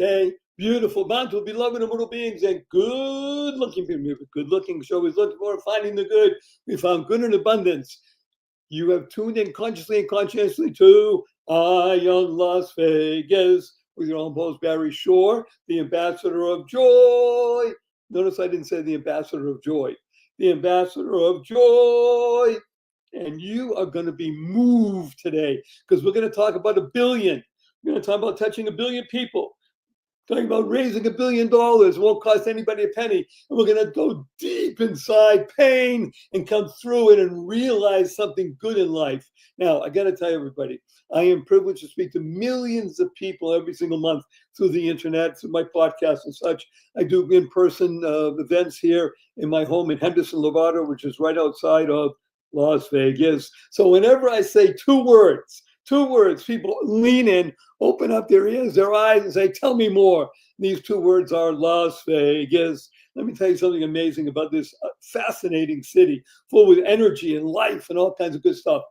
okay? Beautiful, bountiful, beloved immortal beings, and good-looking people. Good-looking, so always looking for finding the good. We found good in abundance. You have tuned in consciously and conscientiously to Ion Las Vegas with your own host, Barry Shore, the ambassador of joy. Notice I didn't say the ambassador of joy. The ambassador of joy. And you are going to be moved today because we're going to talk about 1 billion. We're going to talk about touching 1 billion people. Talking about raising $1 billion. It won't cost anybody a penny. And we're going to go deep inside pain and come through it and realize something good in life. Now, I got to tell you, everybody, I am privileged to speak to millions of people every single month through the internet, through my podcast and such. I do in-person events here in my home in Henderson, Nevada, which is right outside of Las Vegas. So whenever I say two words, people lean in, open up their ears, their eyes, and say, tell me more. These two words are Las Vegas. Let me tell you something amazing about this fascinating city, full with energy and life and all kinds of good stuff.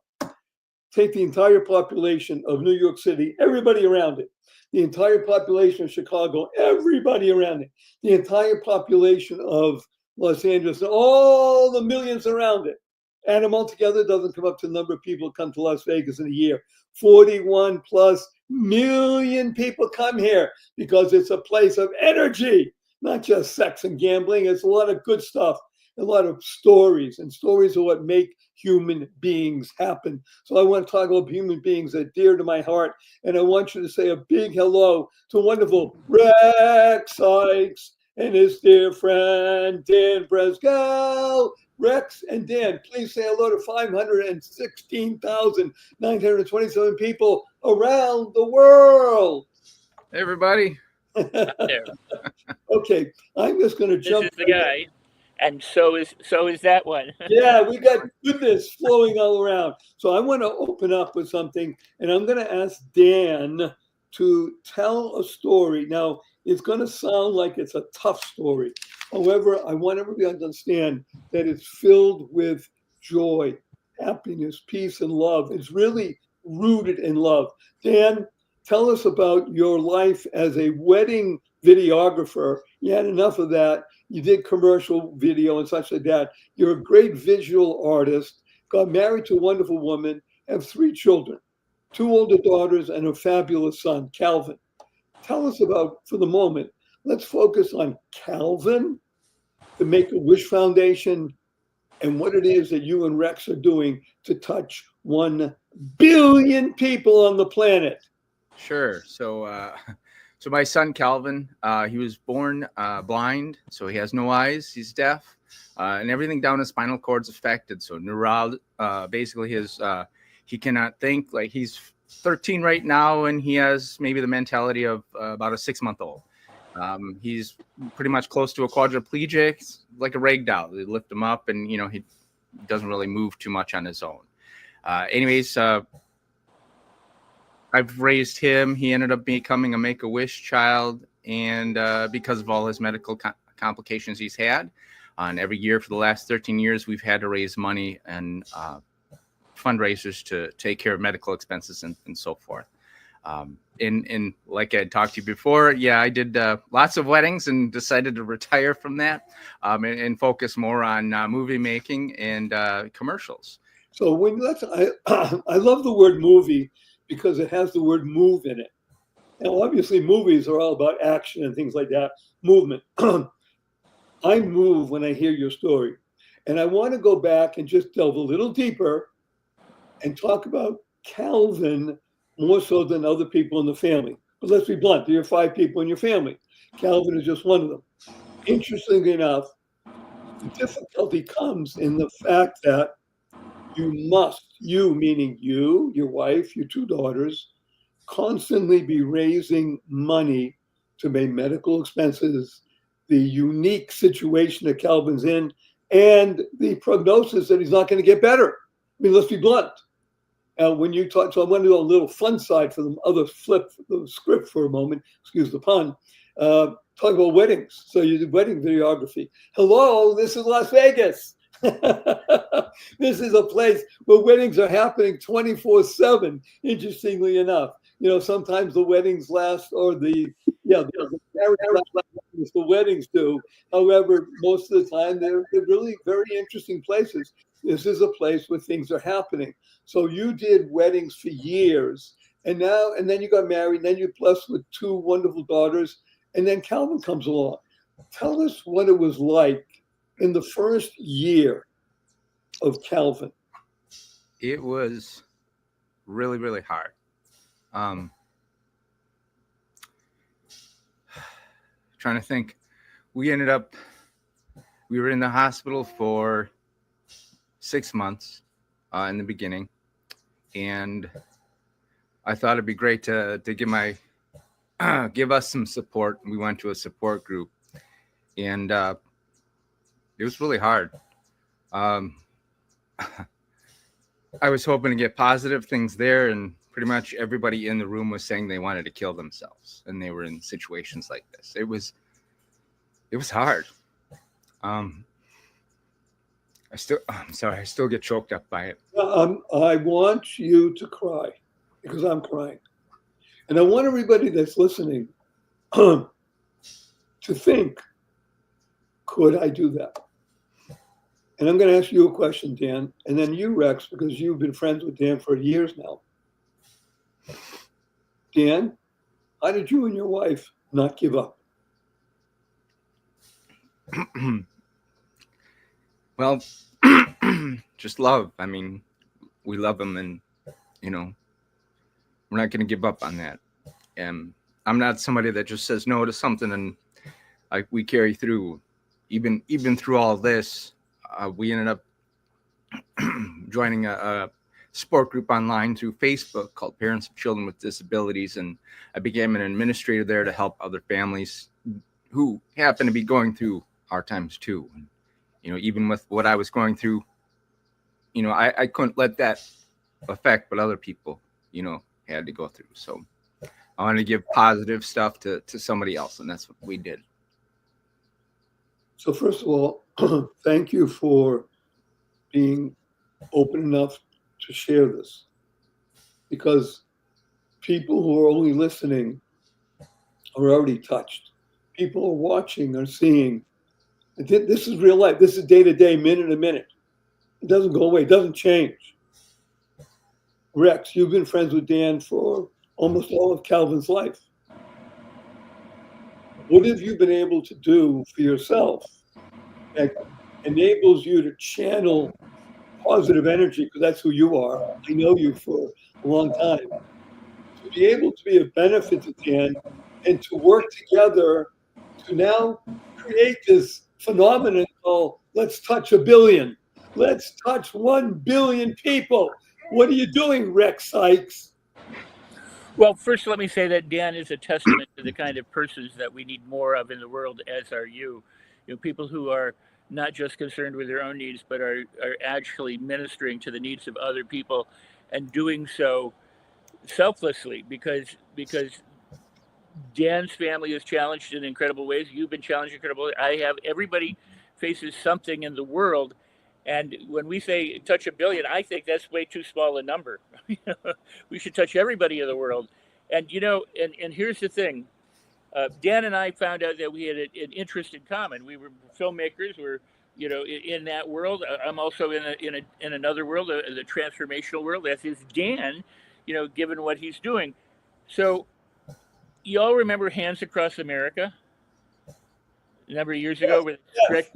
Take the entire population of New York City, everybody around it. The entire population of Chicago, everybody around it. The entire population of Los Angeles, all the millions around it. Add them all together, doesn't come up to the number of people who come to Las Vegas in a year. 41 plus million people come here because it's a place of energy, not just sex and gambling. It's a lot of good stuff, a lot of stories, and stories are what make human beings happen. So I want to talk about human beings that are dear to my heart. And I want you to say a big hello to wonderful Rex Sikes and his dear friend, Dan Brezgel. Rex and Dan, please say hello to 516,927 people around the world. Hey, everybody. Okay, I'm just going to jump. This is the guy, and so is that one. Yeah, we got goodness flowing all around. So I want to open up with something, and I'm going to ask Dan to tell a story. Now, it's going to sound like it's a tough story. However, I want everybody to understand that it's filled with joy, happiness, peace, and love. It's really rooted in love. Dan, tell us about your life as a wedding videographer. You had enough of that. You did commercial video and such like that. You're a great visual artist, got married to a wonderful woman, have 3 children, 2 older daughters, and a fabulous son, Calvin. Tell us about, for the moment, let's focus on Calvin, the Make-A-Wish Foundation, and what it is that you and Rex are doing to touch 1 billion people on the planet. Sure. So my son, Calvin, he was born blind, so he has no eyes, he's deaf, and everything down his spinal cord's affected. So basically he cannot think. Like, he's 13 right now, and he has maybe the mentality of about a 6-month-old. He's pretty much close to a quadriplegic, like a rag doll. They lift him up, and he doesn't really move too much on his own. Anyways, I've raised him. He ended up becoming a Make-A-Wish child, and because of all his medical complications he's had, and every year for the last 13 years, we've had to raise money and fundraisers to take care of medical expenses and so forth. And like I talked to you before, I did lots of weddings and decided to retire from that and focus more on movie making and commercials. So I love the word movie because it has the word move in it. Now, obviously, movies are all about action and things like that, movement. I move when I hear your story. And I want to go back and just delve a little deeper and talk about Calvin more so than other people in the family. But let's be blunt, there are 5 people in your family. Calvin is just one of them. Interestingly enough, the difficulty comes in the fact that you meaning you, your wife, your 2 daughters, constantly be raising money to pay medical expenses, the unique situation that Calvin's in, and the prognosis that he's not going to get better. I mean, let's be blunt. When you talk, so I want to do a little fun side for the other flip the script for a moment, excuse the pun, talk about weddings. So you did wedding videography. Hello, this is Las Vegas. This is a place where weddings are happening 24/7, interestingly enough. Sometimes the weddings last, or the Yeah, the marriage is the weddings do. However, most of the time they're really very interesting places. This is a place where things are happening. So you did weddings for years, and then you got married, and then you're blessed with two wonderful daughters, and then Calvin comes along. Tell us what it was like in the first year of Calvin. It was really, really hard. Trying to think. We were in the hospital for 6 months in the beginning. And I thought it'd be great to give us some support. We went to a support group, and it was really hard. I was hoping to get positive things there, and pretty much everybody in the room was saying they wanted to kill themselves, and they were in situations like this. It was hard. I'm sorry, I still get choked up by it. I want you to cry because I'm crying. And I want everybody that's listening to think, could I do that? And I'm going to ask you a question, Dan, and then you, Rex, because you've been friends with Dan for years now. Dan, how did you and your wife not give up? Well, just love. I mean, we love him, and we're not going to give up on that. And I'm not somebody that just says no to something and we carry through. Even through all this, we ended up joining a support group online through Facebook called Parents of Children with Disabilities, and I became an administrator there to help other families who happen to be going through hard times too. And, even with what I was going through, I couldn't let that affect what other people, had to go through. So I wanted to give positive stuff to somebody else, and that's what we did. So first of all, thank you for being open enough to share this, because people who are only listening are already touched. People are watching, are seeing. This is real life. This is day to day, minute to minute. It doesn't go away. It doesn't change. Rex, you've been friends with Dan for almost all of Calvin's life. What have you been able to do for yourself that enables you to channel positive energy, because that's who you are. I know you for a long time. To be able to be of benefit to Dan and to work together to now create this phenomenon called let's touch 1 billion. Let's touch 1 billion people. What are you doing, Rex Sikes? Well, first, let me say that Dan is a testament to the kind of persons that we need more of in the world, as are you. People who are not just concerned with their own needs, but are actually ministering to the needs of other people and doing so selflessly, because Dan's family is challenged in incredible ways. You've been challenged in incredible ways. Everybody faces something in the world. And when we say touch 1 billion, I think that's way too small a number. We should touch everybody in the world. And, and here's the thing. Dan and I found out that we had an interest in common. We were filmmakers. We're, in that world. I'm also in another world, the transformational world. That is Dan, given what he's doing. So you all remember Hands Across America? A number of years ago? Yes.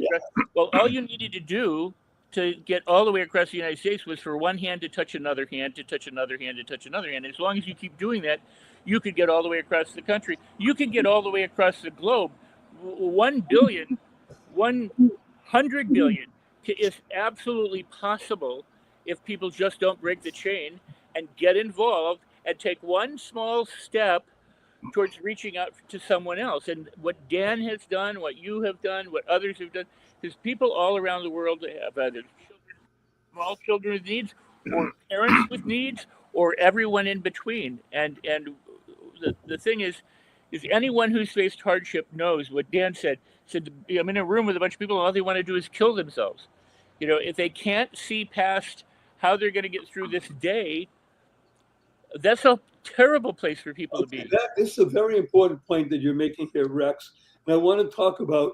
Well, all you needed to do to get all the way across the United States was for one hand to touch another hand, to touch another hand, to touch another hand. As long as you keep doing that, you could get all the way across the country. You can get all the way across the globe. 1 billion, 100 billion is absolutely possible if people just don't break the chain and get involved and take one small step towards reaching out to someone else. And what Dan has done, what you have done, what others have done, is people all around the world have either small children with needs, or parents with needs, or everyone in between. And the thing is anyone who's faced hardship knows what Dan said. I'm in a room with a bunch of people and all they want to do is kill themselves. If they can't see past how they're going to get through this day, That's a terrible place for people to be. This is a very important point that you're making here, Rex. And I want to talk about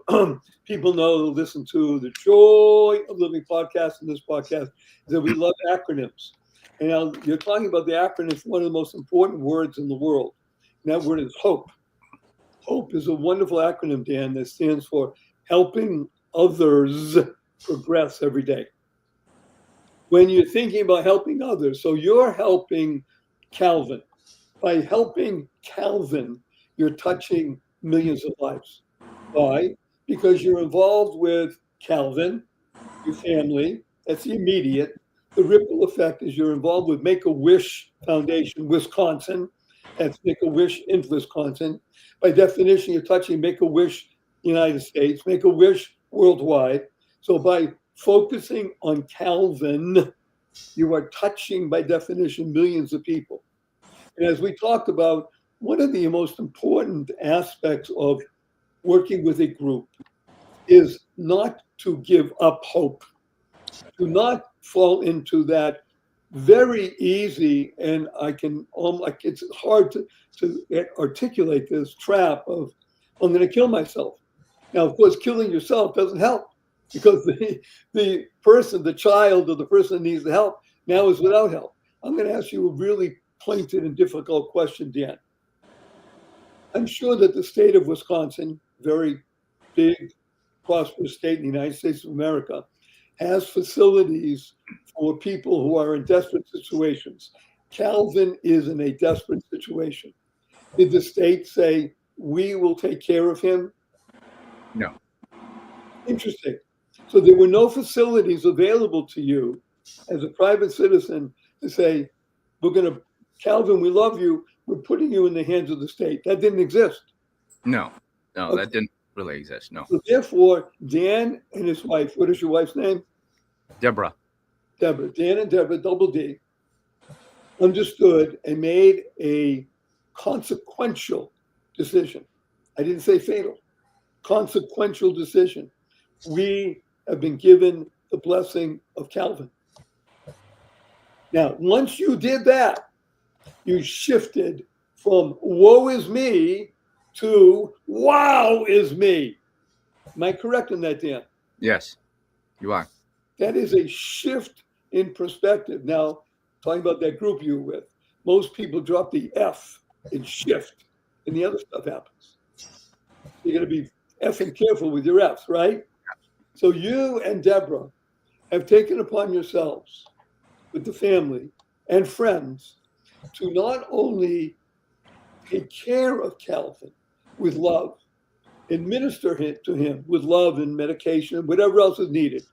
people know who listen to the Joy of Living podcast and this podcast is that we love acronyms. And now you're talking about the acronym for one of the most important words in the world. And that word is HOPE. HOPE is a wonderful acronym, Dan, that stands for helping others progress every day. When you're thinking about helping others, so you're helping Calvin. By helping Calvin, you're touching millions of lives. Why? Because you're involved with Calvin, your family, that's the immediate. The ripple effect is you're involved with Make-A-Wish Foundation, Wisconsin. That's Make-A-Wish in Wisconsin. By definition, you're touching Make-A-Wish United States, Make-A-Wish worldwide. So by focusing on Calvin, you are touching, by definition, millions of people. And as we talked about, one of the most important aspects of working with a group is not to give up hope, to not fall into that very easy, and it's hard to articulate this trap of, I'm going to kill myself. Now, of course, killing yourself doesn't help because the person, the child, or the person that needs the help now is without help. I'm going to ask you a really pointed and difficult question, Dan. I'm sure that the state of Wisconsin, very big, prosperous state in the United States of America, has facilities for people who are in desperate situations. Calvin is in a desperate situation. Did the state say, we will take care of him? No. Interesting. So there were no facilities available to you as a private citizen to say, Calvin, we love you. We're putting you in the hands of the state. That didn't exist. No, Okay. That didn't really exist. No. So therefore, Dan and his wife, what is your wife's name? Debra. Debra. Dan and Debra, double D, understood and made a consequential decision. I didn't say fatal. Consequential decision. We have been given the blessing of Calvin. Now, once you did that, you shifted from woe is me to wow is me. Am I correct in that, Dan? Yes, you are. That is a shift in perspective. Now, talking about that group you were with, most people drop the F in shift, and the other stuff happens. You're going to be effing careful with your Fs, right? So you and Debra have taken upon yourselves with the family and friends to not only take care of Calvin with love, administer to him with love and medication and whatever else is needed,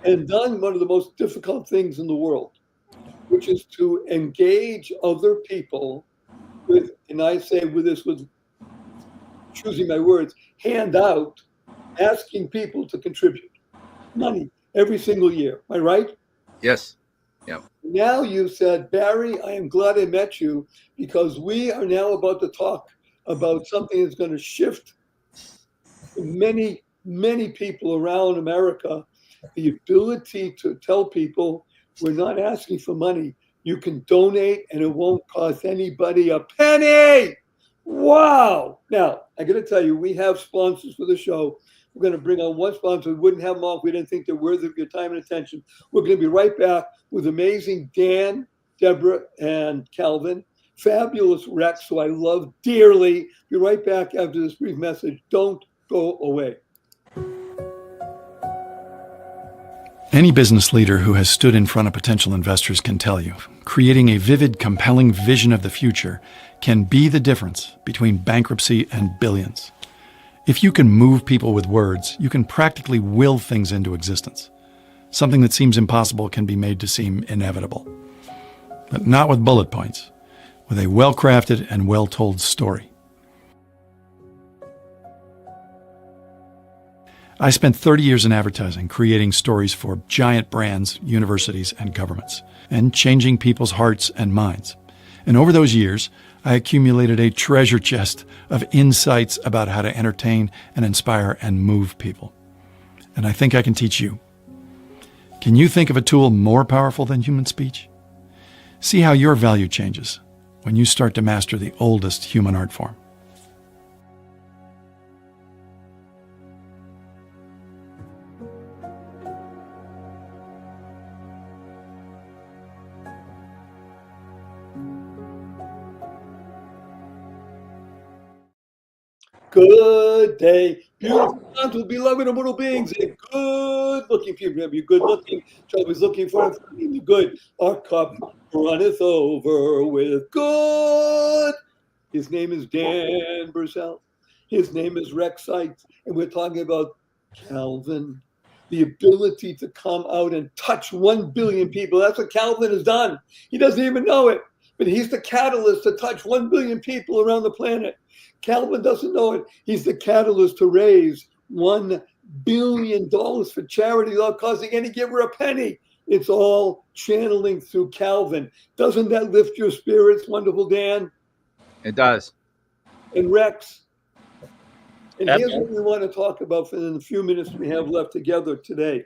and done one of the most difficult things in the world, which is to engage other people with, and I say with this, with choosing my words, hand out, asking people to contribute money every single year. Am I right? Yes. Yep. Now you said, Barry, I am glad I met you because we are now about to talk about something that's going to shift many, many people around America. The ability to tell people we're not asking for money. You can donate and it won't cost anybody a penny. Wow. Now, I got to tell you, we have sponsors for the show. We're going to bring on one sponsor. We wouldn't have them all if we didn't think they're worthy of your time and attention. We're going to be right back with amazing Dan, Debra, and Calvin. Fabulous Rex, who I love dearly. Be right back after this brief message. Don't go away. Any business leader who has stood in front of potential investors can tell you, creating a vivid, compelling vision of the future can be the difference between bankruptcy and billions. If you can move people with words, you can practically will things into existence. Something that seems impossible can be made to seem inevitable. But not with bullet points, with a well-crafted and well-told story. I spent 30 years in advertising, creating stories for giant brands, universities, and governments, and changing people's hearts and minds. And over those years, I accumulated a treasure chest of insights about how to entertain and inspire and move people. And I think I can teach you. Can you think of a tool more powerful than human speech? See how your value changes when you start to master the oldest human art form. Good day, beautiful, gentle, beloved immortal beings, and good-looking people. Remember, you're good-looking. So I was looking for the good. Our cup runneth over with good. His name is Dan Brezgel. His name is Rex Sikes, and we're talking about Calvin, the ability to come out and touch 1 billion people. That's what Calvin has done. He doesn't even know it, but he's the catalyst to touch 1 billion people around the planet. Calvin doesn't know it. He's the catalyst to raise $1 billion for charity without costing any giver a penny. It's all channeling through Calvin. Doesn't that lift your spirits, wonderful Dan? It does. And Rex. And here's Absolutely. what we want to talk about for the few minutes we have left together today.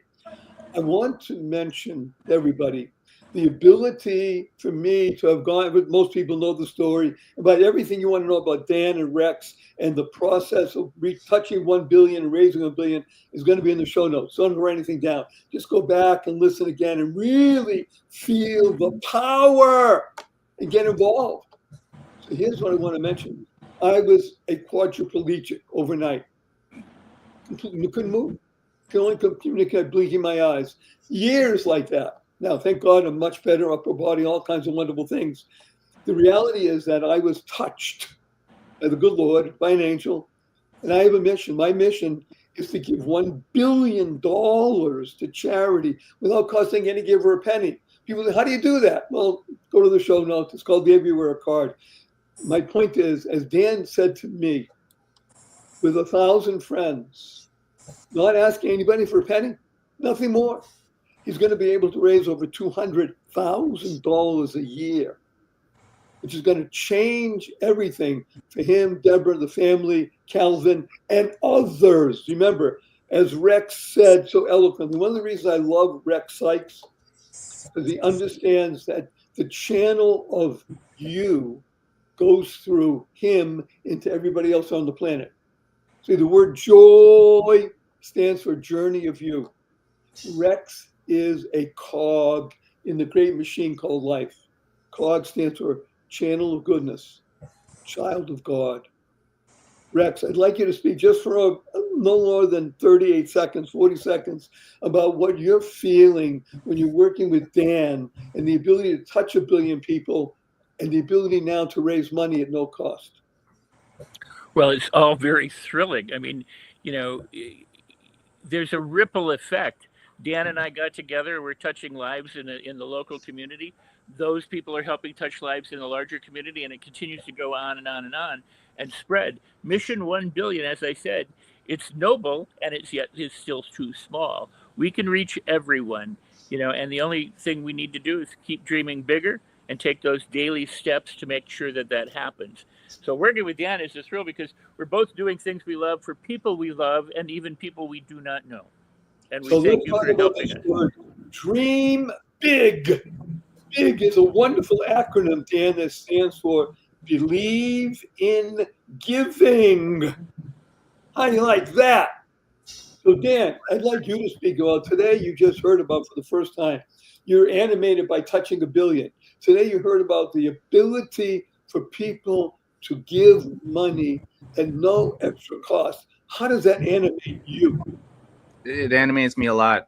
I want to mention to everybody the ability for me to have gone, but most people know the story, about everything you want to know about Dan and Rex, and the process of touching 1 billion and raising 1 billion is going to be in the show notes. So don't write anything down. Just go back and listen again and really feel the power and get involved. So here's what I want to mention. I was a quadriplegic overnight. Completely couldn't move. Could only communicate blinking my eyes. Years like that. Now, thank God, I'm much better, upper body, all kinds of wonderful things. The reality is that I was touched by the good Lord, by an angel, and I have a mission. My mission is to give $1 billion to charity without costing any giver a penny. People say, how do you do that? Well, go to the show notes. It's called the Everywhere Card. My point is, as Dan said to me, with 1,000 friends, not asking anybody for a penny, nothing more. He's going to be able to raise over $200,000 a year, which is going to change everything for him, Debra, the family, Calvin, and others. Remember, as Rex said so eloquently, one of the reasons I love Rex Sikes is he understands that the channel of you goes through him into everybody else on the planet. See, the word joy stands for journey of you. Rex is a cog in the great machine called life. Cog stands for channel of goodness, child of God. Rex, I'd like you to speak just for no more than 38 seconds, 40 seconds about what you're feeling when you're working with Dan and the ability to touch 1 billion people and the ability now to raise money at no cost. Well, it's all very thrilling. I mean, there's a ripple effect. Dan and I got together. We're touching lives in the local community. Those people are helping touch lives in the larger community, and it continues to go on and on and on and spread. Mission 1 billion, as I said, it's noble, and it's still too small. We can reach everyone, and the only thing we need to do is keep dreaming bigger and take those daily steps to make sure that happens. So working with Dan is a thrill because we're both doing things we love for people we love and even people we do not know. And we thank you for helping us. Word. Dream big. BIG is a wonderful acronym, Dan, that stands for Believe in Giving. How do you like that? So, Dan, I'd like you to speak about today. You just heard about for the first time. You're animated by touching 1 billion. Today, you heard about the ability for people to give money at no extra cost. How does that animate you? It animates me a lot.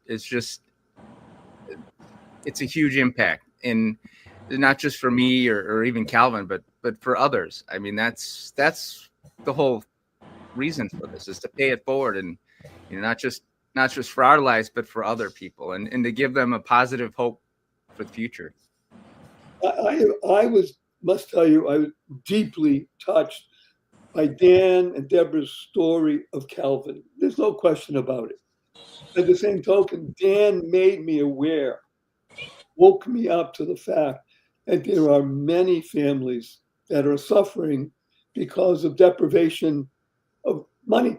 It's a huge impact, and not just for me or even Calvin, but for others. I mean, that's the whole reason for this, is to pay it forward, and not just for our lives, but for other people, and to give them a positive hope for the future. I must tell you, I was deeply touched by Dan and Debra's story of Calvin. There's no question about it. At the same token, Dan made me aware, woke me up to the fact that there are many families that are suffering because of deprivation of money.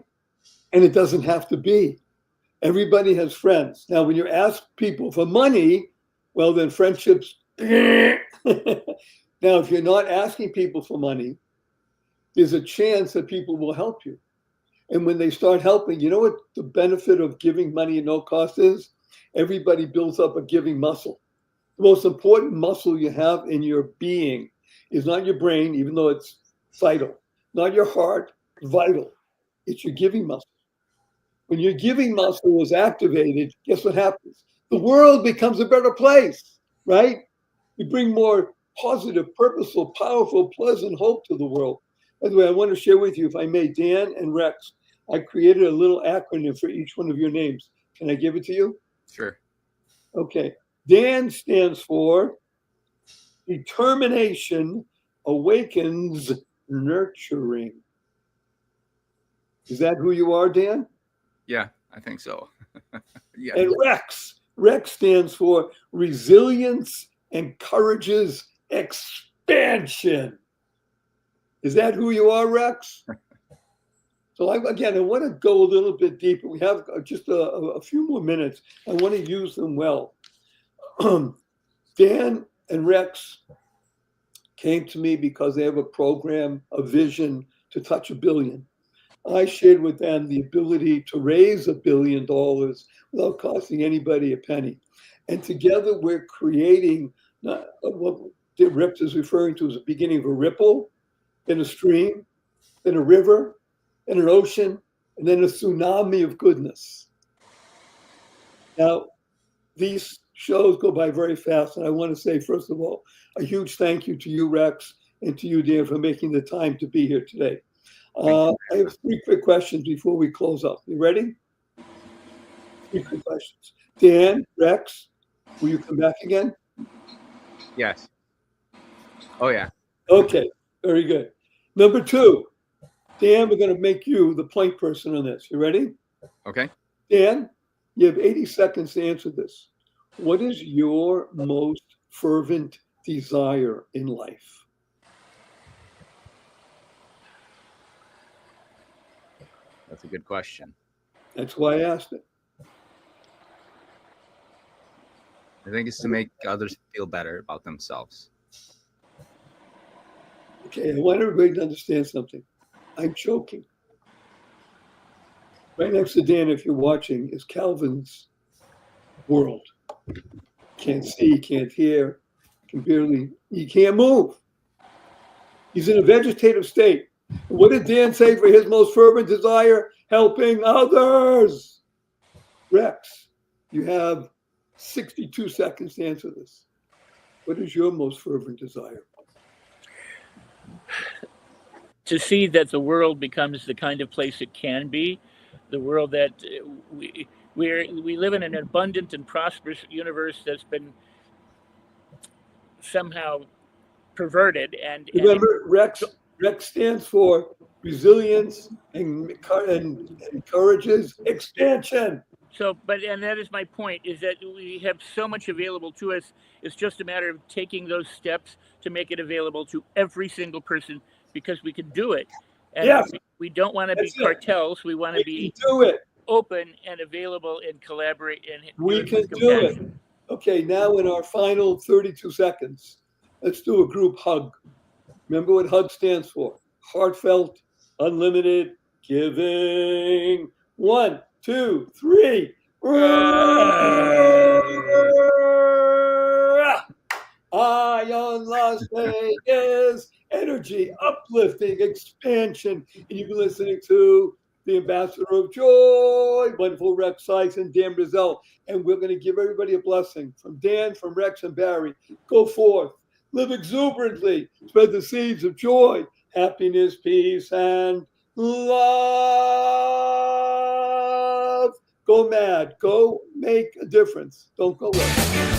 And it doesn't have to be. Everybody has friends. Now, when you ask people for money, well, then friendships Now, if you're not asking people for money, there's a chance that people will help you. And when they start helping, you know what the benefit of giving money at no cost is? Everybody builds up a giving muscle. The most important muscle you have in your being is not your brain, even though it's vital, not your heart, vital. It's your giving muscle. When your giving muscle is activated, guess what happens? The world becomes a better place, right? You bring more positive, purposeful, powerful, pleasant hope to the world. By the way, I want to share with you, if I may, Dan and Rex, I created a little acronym for each one of your names. Can I give it to you? Sure. Okay. Dan stands for Determination Awakens Nurturing. Is that who you are, Dan? Yeah, I think so. Yeah. And Rex stands for Resilience Encourages Expansion. Is that who you are, Rex? So I want to go a little bit deeper. We have just a few more minutes. I want to use them well. Dan and Rex came to me because they have a program, a vision to touch $1 billion. I shared with them the ability to raise $1 billion without costing anybody a penny. And together we're creating what Rex is referring to as the beginning of a ripple, then a stream, then a river, then an ocean, and then a tsunami of goodness. Now, these shows go by very fast, and I want to say, first of all, a huge thank you to you, Rex, and to you, Dan, for making the time to be here today. I have 3 quick questions before we close up. You ready? 3 quick questions. Dan, Rex, will you come back again? Yes. Oh, yeah. Okay, very good. Number 2, Dan, we're going to make you the point person on this. You ready? Okay. Dan, you have 80 seconds to answer this. What is your most fervent desire in life? That's a good question. That's why I asked it. I think it's to make others feel better about themselves. Okay, I want everybody to understand something. I'm joking. Right next to Dan, if you're watching, is Calvin's world. Can't see, can't hear, he can't move. He's in a vegetative state. And what did Dan say for his most fervent desire? Helping others. Rex, you have 62 seconds to answer this. What is your most fervent desire? To see that the world becomes the kind of place it can be, the world that we live in, an abundant and prosperous universe that's been somehow perverted. And remember, Rex stands for resilience and encourages expansion. So, and that is my point, is that we have so much available to us. It's just a matter of taking those steps to make it available to every single person, because we can do it. And yes. We don't want to be cartels. We want to be open and available and collaborate. And we can do it. Okay, now in our final 32 seconds, let's do a group hug. Remember what HUG stands for? Heartfelt, unlimited, giving. 1, 2, 3. Ion Las Vegas, energy, uplifting, expansion. And you've been listening to the Ambassador of Joy, wonderful Rex Sikes and Dan Brezgel. And we're going to give everybody a blessing from Dan, from Rex and Barry. Go forth, live exuberantly, spread the seeds of joy, happiness, peace, and love. Go mad. Go make a difference. Don't go away.